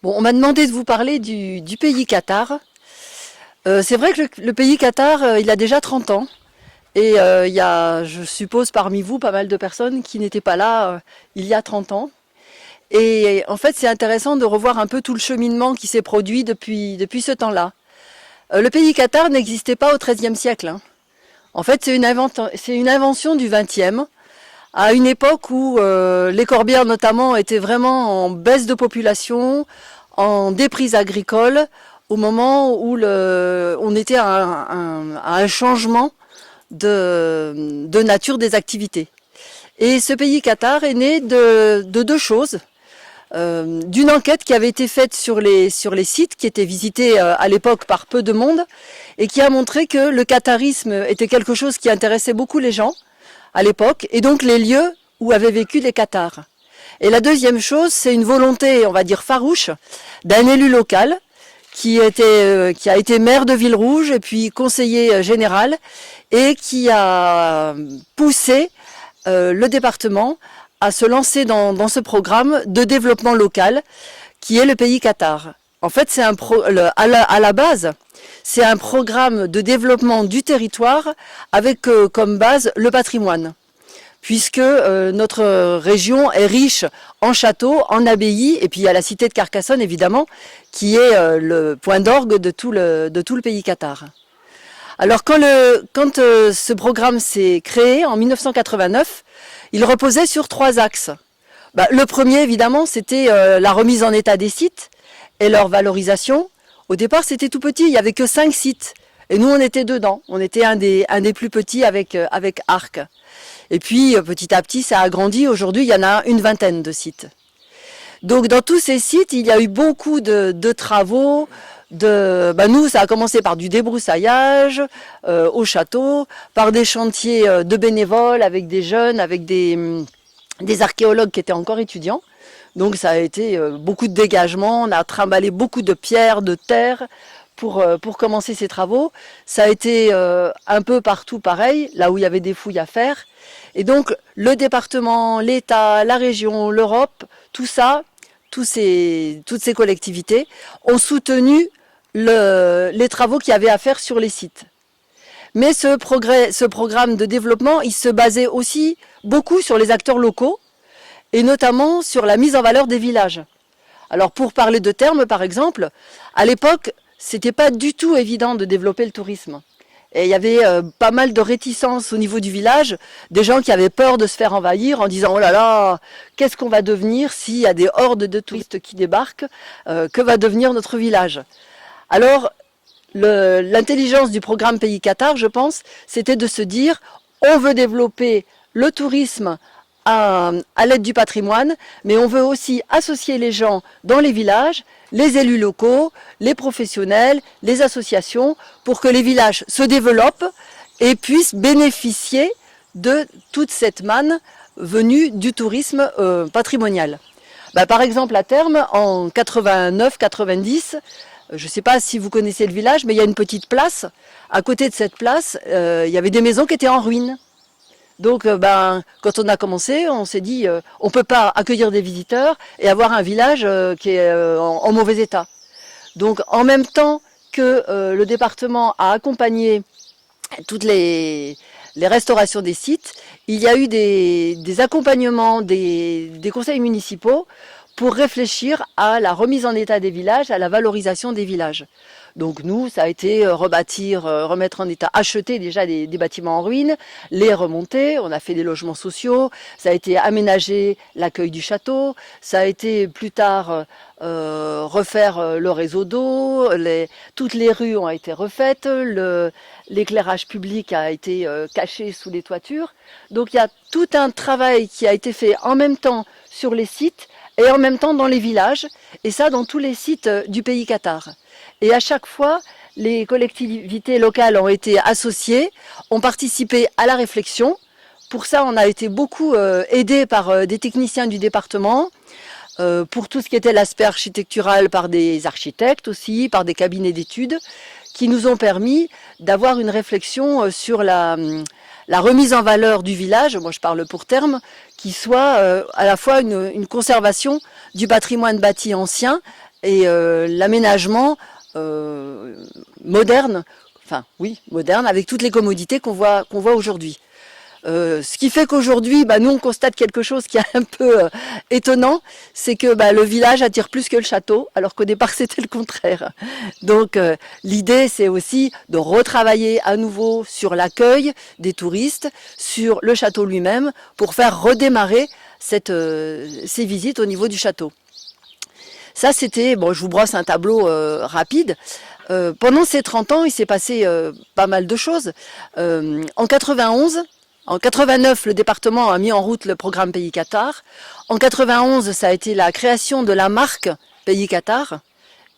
Bon, on m'a demandé de vous parler du pays Qatar. C'est vrai que le pays Qatar, il a déjà 30 ans. Et il y a, je suppose, parmi vous, pas mal de personnes qui n'étaient pas là il y a 30 ans. Et en fait, c'est intéressant de revoir un peu tout le cheminement qui s'est produit depuis ce temps-là. Le pays Qatar n'existait pas au XIIIe siècle, hein. En fait, c'est une invention du XXe, à une époque où les corbières notamment étaient vraiment en baisse de population, en déprise agricole, au moment où on était à un changement de nature des activités. Et ce pays Qatar est né de deux choses. D'une enquête qui avait été faite sur les sites qui étaient visités à l'époque par peu de monde et qui a montré que le qatarisme était quelque chose qui intéressait beaucoup les gens à l'époque et donc les lieux où avaient vécu les Qatars. Et la deuxième chose, c'est une volonté, on va dire farouche, d'un élu local qui a été maire de Ville-Rouge et puis conseiller général et qui a poussé le département à se lancer dans ce programme de développement local qui est le pays Qatar. En fait, c'est à la base, c'est un programme de développement du territoire avec comme base le patrimoine, puisque notre région est riche en châteaux, en abbayes, et puis il y a la cité de Carcassonne évidemment, qui est le point d'orgue de tout le pays Qatar. Alors quand ce programme s'est créé en 1989, il reposait sur 3 axes. Le premier évidemment c'était la remise en état des sites et leur valorisation. Au départ c'était tout petit, il n'y avait que 5 sites et nous on était dedans, on était un des plus petits avec Arc. Et puis petit à petit ça a grandi, aujourd'hui il y en a une vingtaine de sites. Donc dans tous ces sites il y a eu beaucoup de travaux. Nous, ça a commencé par du débroussaillage au château, par des chantiers de bénévoles avec des jeunes, avec des archéologues qui étaient encore étudiants. Donc ça a été beaucoup de dégagement, on a trimballé beaucoup de pierres, de terre pour commencer ces travaux. Ça a été un peu partout pareil, là où il y avait des fouilles à faire. Et donc le département, l'État, la région, l'Europe, tout ça, toutes ces collectivités ont soutenu les travaux qu'il y avait à faire sur les sites. Mais ce programme de développement, il se basait aussi beaucoup sur les acteurs locaux et notamment sur la mise en valeur des villages. Alors pour parler de termes par exemple, à l'époque, c'était pas du tout évident de développer le tourisme. Et il y avait pas mal de réticences au niveau du village, des gens qui avaient peur de se faire envahir en disant « Oh là là, qu'est-ce qu'on va devenir s'il y a des hordes de touristes qui débarquent? Que va devenir notre village ?» Alors, l'intelligence du programme Pays Qatar, je pense, c'était de se dire « On veut développer le tourisme à l'aide du patrimoine, mais on veut aussi associer les gens dans les villages, les élus locaux, les professionnels, les associations, pour que les villages se développent et puissent bénéficier de toute cette manne venue du tourisme patrimonial. » Par exemple, à terme, en 89-90, je ne sais pas si vous connaissez le village, mais il y a une petite place. À côté de cette place, il y avait des maisons qui étaient en ruine. Donc, quand on a commencé, on s'est dit, on ne peut pas accueillir des visiteurs et avoir un village qui est en mauvais état. Donc, en même temps que le département a accompagné toutes les restaurations des sites, il y a eu des accompagnements des conseils municipaux pour réfléchir à la remise en état des villages, à la valorisation des villages. Donc nous, ça a été rebâtir, remettre en état, acheter déjà des bâtiments en ruine, les remonter, on a fait des logements sociaux, ça a été aménager l'accueil du château, ça a été plus tard refaire le réseau d'eau, toutes les rues ont été refaites, l'éclairage public a été caché sous les toitures. Donc il y a tout un travail qui a été fait en même temps sur les sites et en même temps dans les villages, et ça dans tous les sites du pays Qatar. Et à chaque fois, les collectivités locales ont été associées, ont participé à la réflexion. Pour ça, on a été beaucoup aidés par des techniciens du département, pour tout ce qui était l'aspect architectural par des architectes aussi, par des cabinets d'études, qui nous ont permis d'avoir une réflexion sur la remise en valeur du village, moi je parle pour terme, qui soit à la fois une conservation du patrimoine bâti ancien et l'aménagement moderne, moderne, avec toutes les commodités qu'on voit aujourd'hui. Ce qui fait qu'aujourd'hui, nous on constate quelque chose qui est un peu étonnant, c'est que le village attire plus que le château, alors qu'au départ c'était le contraire. Donc l'idée c'est aussi de retravailler à nouveau sur l'accueil des touristes, sur le château lui-même, pour faire redémarrer ces visites au niveau du château. Ça c'était, je vous brosse un tableau rapide. Pendant ces 30 ans, il s'est passé pas mal de choses. En 91, en 89, le département a mis en route le programme Pays Qatar. En 91, ça a été la création de la marque Pays Qatar.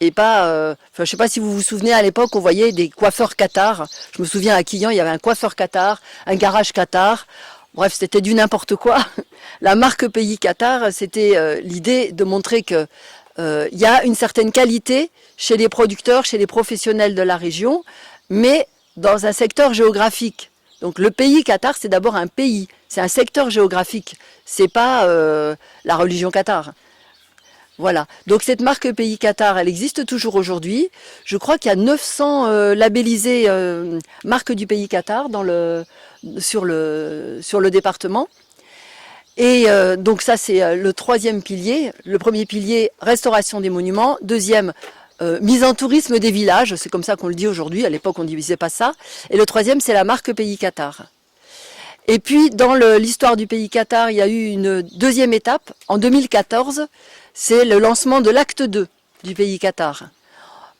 Et pas, je sais pas si vous vous souvenez, à l'époque, on voyait des coiffeurs Qatar. Je me souviens à Quillan, il y avait un coiffeur Qatar, un garage Qatar. Bref, c'était du n'importe quoi. La marque Pays Qatar, c'était l'idée de montrer que il y a une certaine qualité chez les producteurs, chez les professionnels de la région, mais dans un secteur géographique. Donc le pays Qatar, c'est d'abord un pays, c'est un secteur géographique, c'est pas la religion Qatar. Voilà, donc cette marque Pays Qatar, elle existe toujours aujourd'hui. Je crois qu'il y a 900 labellisées marques du Pays Qatar sur le département. Et donc ça c'est le troisième pilier. Le premier pilier, restauration des monuments. Deuxième, mise en tourisme des villages, c'est comme ça qu'on le dit aujourd'hui, à l'époque on ne disait pas ça. Et le troisième, c'est la marque Pays Qatar. Et puis dans l'histoire du Pays Qatar, il y a eu une deuxième étape, en 2014, c'est le lancement de l'acte 2 du Pays Qatar.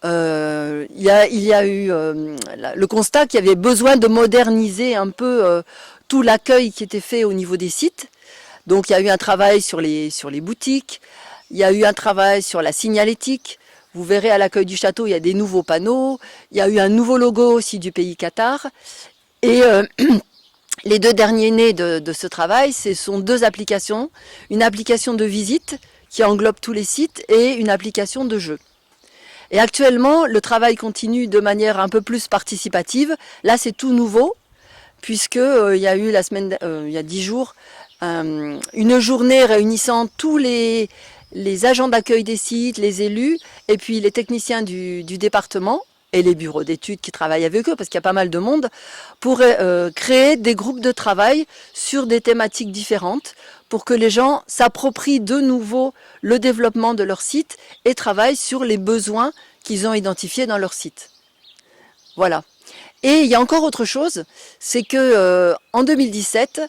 Il y a eu le constat qu'il y avait besoin de moderniser un peu tout l'accueil qui était fait au niveau des sites. Donc il y a eu un travail sur les boutiques, il y a eu un travail sur la signalétique. Vous verrez à l'accueil du château, il y a des nouveaux panneaux. Il y a eu un nouveau logo aussi du Pays Qatar. Et les deux derniers nés de ce travail, ce sont deux applications. Une application de visite qui englobe tous les sites et une application de jeu. Et actuellement, le travail continue de manière un peu plus participative. Là, c'est tout nouveau, puisque il y a eu il y a 10 jours, une journée réunissant tous les agents d'accueil des sites, les élus, et puis les techniciens du département et les bureaux d'études qui travaillent avec eux, parce qu'il y a pas mal de monde, pour créer des groupes de travail sur des thématiques différentes, pour que les gens s'approprient de nouveau le développement de leur site et travaillent sur les besoins qu'ils ont identifiés dans leur site. Voilà. Et il y a encore autre chose, c'est que en 2017,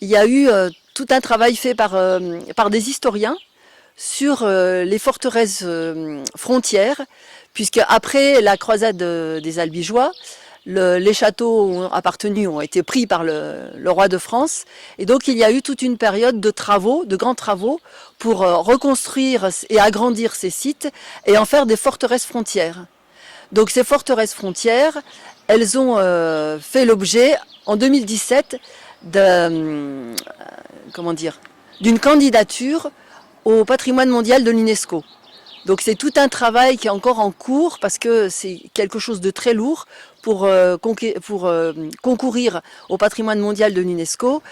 il y a eu tout un travail fait par des historiens sur les forteresses frontières, puisque après la croisade des Albigeois, les châteaux ont été pris par le roi de France, et donc il y a eu toute une période de travaux, de grands travaux, pour reconstruire et agrandir ces sites et en faire des forteresses frontières. Donc ces forteresses frontières, elles ont fait l'objet en 2017 d'une candidature au patrimoine mondial de l'UNESCO. Donc c'est tout un travail qui est encore en cours parce que c'est quelque chose de très lourd pour concourir au patrimoine mondial de l'UNESCO.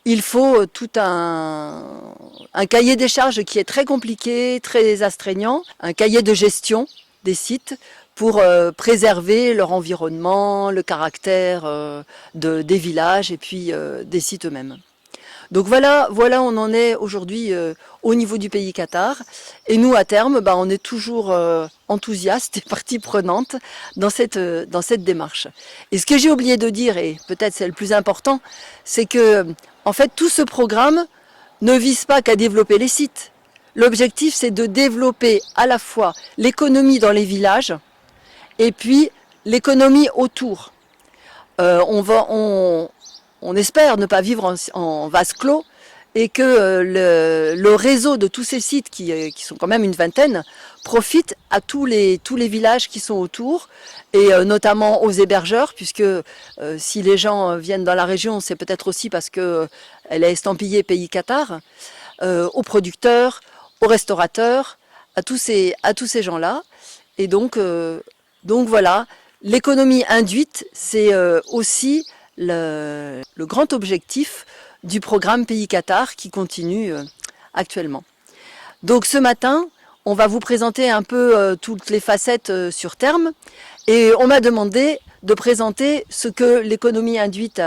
Il faut tout un cahier des charges qui est très compliqué, très astreignant, un cahier de gestion des sites pour préserver leur environnement, le caractère des villages et puis des sites eux-mêmes. Donc voilà où on en est aujourd'hui au niveau du Pays Qatar. Et nous, à terme, on est toujours enthousiastes et partie prenante dans cette démarche. Et ce que j'ai oublié de dire, et peut-être c'est le plus important, c'est que en fait tout ce programme ne vise pas qu'à développer les sites. L'objectif, c'est de développer à la fois l'économie dans les villages et puis l'économie autour. On espère ne pas vivre en vase clos et que le réseau de tous ces sites, qui sont quand même une vingtaine, profite à tous les villages qui sont autour, et notamment aux hébergeurs, puisque si les gens viennent dans la région, c'est peut-être aussi parce qu'elle est estampillée Pays Qatar, aux producteurs, aux restaurateurs, à tous ces gens-là. Et donc voilà, l'économie induite, c'est aussi le grand objectif du programme Pays Qatar qui continue actuellement. Donc ce matin, on va vous présenter un peu toutes les facettes sur terme. Et on m'a demandé de présenter ce que l'économie induite,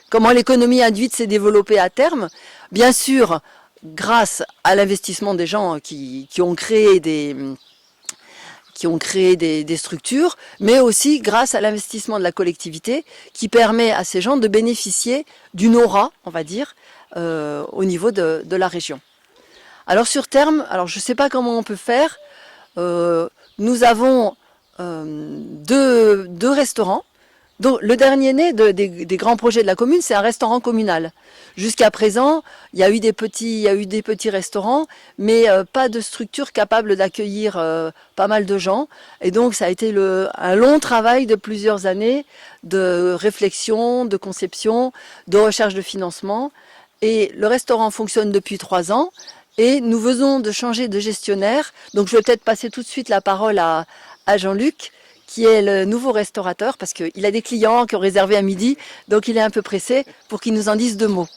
comment l'économie induite s'est développée à terme. Bien sûr, grâce à l'investissement des gens qui ont créé des structures, mais aussi grâce à l'investissement de la collectivité qui permet à ces gens de bénéficier d'une aura, on va dire, au niveau de la région. Alors sur terme, alors je ne sais pas comment on peut faire, nous avons deux restaurants. Donc, le dernier né des grands projets de la commune, c'est un restaurant communal. Jusqu'à présent, il y a eu des petits restaurants, mais pas de structure capable d'accueillir pas mal de gens. Et donc, ça a été un long travail de plusieurs années de réflexion, de conception, de recherche de financement. Et le restaurant fonctionne depuis 3 ans. Et nous venons de changer de gestionnaire. Donc, je vais peut-être passer tout de suite la parole à Jean-Luc, qui est le nouveau restaurateur, parce qu'il a des clients qui ont réservé à midi, donc il est un peu pressé pour qu'il nous en dise 2 mots.